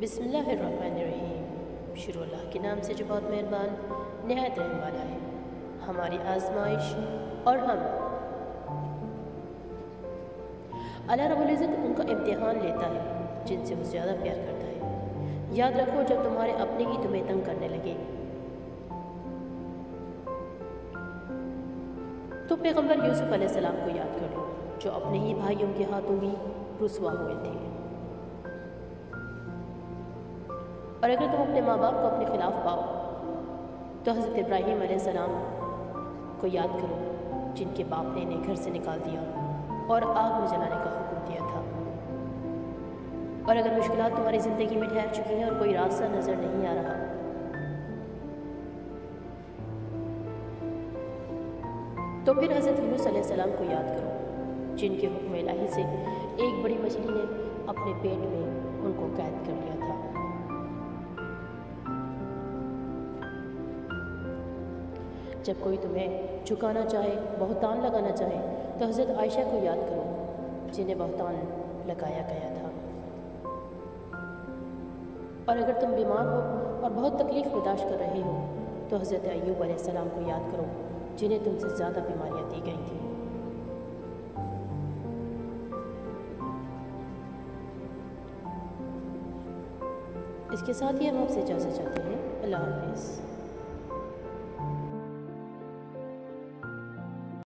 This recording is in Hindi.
बिस्मिल्लाहिर्रहमानिर्रहीम। शुरू अल्लाह के नाम से जो बहुत मेहरबान नहायत रहम वाला है। हमारी आजमाइश और हम अल्लाह रब्बुल इज़्ज़त उनका इम्तिहान लेता है जिनसे वो ज़्यादा प्यार करता है। याद रखो, जब तुम्हारे अपने ही तुम्हें तंग करने लगे तो पैगंबर यूसुफ अलैहिस्सलाम को याद कर लो, जो अपने ही भाइयों के हाथों ही रुसवा हुए थे। और अगर तुम अपने माँ बाप को अपने खिलाफ पाओ तो हज़रत इब्राहीम अलैहिस्सलाम को याद करो, जिनके बाप ने इन्हें घर से निकाल दिया और आग में जलाने का हुक्म दिया था। और अगर मुश्किलात तुम्हारी ज़िंदगी में ठहर चुकी हैं और कोई रास्ता नज़र नहीं आ रहा, तो फिर हज़रत यूनुस अलैहिस्सलाम को याद करो, जिनके हुक्म इलाही से एक बड़ी मछली ने अपने पेट में उनको कैद कर लिया था। जब कोई तुम्हें झुकाना चाहे, बहतान लगाना चाहे, तो हज़रत आयशा को याद करो, जिन्हें बहतान लगाया गया था। और अगर तुम बीमार हो और बहुत तकलीफ़ बर्दाश्त कर रहे हो तो हज़रत अय्यूब अलैहिस्सलाम को याद करो, जिन्हें तुमसे ज़्यादा बीमारियाँ दी गई थी। इसके साथ ही हम आपसे इजाज़त चाहते हैं। अल्लाह हाफ़िज़।